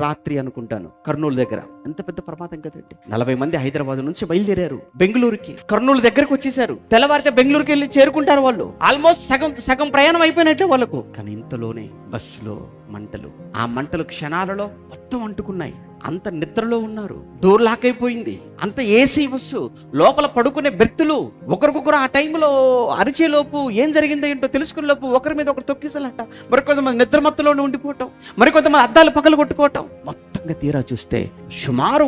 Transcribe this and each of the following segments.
రాత్రి అనుకుంటాను కర్నూలు దగ్గర. ఎంత పెద్ద ప్రమాదం కదండి. 40 మంది హైదరాబాద్ నుంచి బయలుదేరారు బెంగళూరుకి. కర్నూలు దగ్గరకు వచ్చేసారు. తెల్లవారితే బెంగళూరుకి వెళ్ళి చేరుకుంటారు వాళ్ళు. ఆల్మోస్ట్ సగం ప్రయాణం అయిపోయినట్లే వాళ్ళకు. కానీ ఇంతలోనే బస్సులో మంటలు. ఆ మంటలు క్షణాలలో మొత్తం అంటుకున్నాయి. అంత నిద్రలో ఉన్నారు. డోర్ లాక్ అయిపోయింది. అంత ఏసీ బస్సు. లోపల పడుకునే వ్యక్తులు ఒకరికొకరు ఆ టైంలో అరిచేలోపు ఏం జరిగిందో ఏంటో తెలుసుకునే లోపు ఒకరి మీద ఒకరు తొక్కిసలాట. మరికొంతమంది నిద్రమత్తులోనే ఉండిపోవటం, మరికొంతమంది అద్దాలు పగలు కొట్టుకోవటం. మొత్తంగా తీరా చూస్తే సుమారు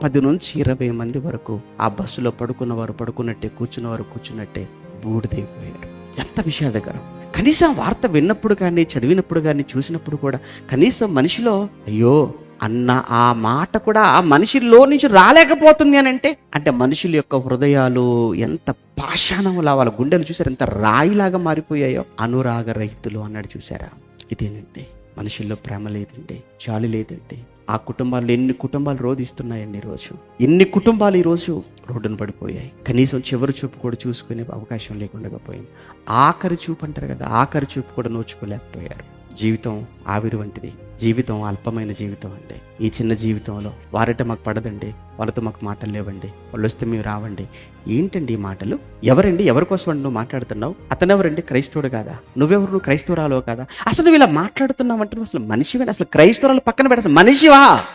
10 నుంచి 20 మంది వరకు ఆ బస్సులో పడుకున్నవారు పడుకున్నట్టే, కూర్చున్నవారు కూర్చున్నట్టే బూడిదైపోయారు. ఎంత విషాదకరం. కనీసం వార్త విన్నప్పుడు కానీ, చదివినప్పుడు కానీ, చూసినప్పుడు కూడా కనీసం మనిషిలో అయ్యో అన్న ఆ మాట కూడా ఆ మనిషిలో నుంచి రాలేకపోతుంది అని అంటే మనుషుల యొక్క హృదయాలు ఎంత పాషాణంలా, వాళ్ళ గుండెలు చూసారు ఎంత రాయిలాగా మారిపోయాయో. అనురాగ రహితులు అన్నాడు చూసారా. ఇదేనండి, మనుషుల్లో ప్రేమ లేదండి, జాలి లేదండి. ఆ కుటుంబాల్లో ఎన్ని కుటుంబాలు రోధిస్తున్నాయండి ఈరోజు. ఎన్ని కుటుంబాలు ఈరోజు రోడ్డున పడిపోయాయి. కనీసం చివరి చూపు కూడా చూసుకునే అవకాశం లేకుండా పోయింది. ఆఖరి చూపు అంటారు కదా, ఆఖరి చూపు కూడా నోచుకోలేకపోయారు. జీవితం ఆవిరి వంటిది. జీవితం అల్పమైన జీవితం అండి. ఈ చిన్న జీవితంలో వారంటే మాకు పడదండి, వాళ్ళతో మాకు మాటలు లేవండి, వాళ్ళు వస్తే మేము రావండి. ఏంటండి ఈ మాటలు? ఎవరండి? ఎవరి కోసం నువ్వు మాట్లాడుతున్నావు? అతనెవరండి? క్రైస్తవుడు కాదా? నువ్వెవరు? నువ్వు క్రైస్తవురాలో కాదా? అసలు నువ్వు ఇలా మాట్లాడుతున్నావు అంటే నువ్వు అసలు మనిషివే? అసలు క్రైస్తవురాలు పక్కన పెడతావు, మనిషివా?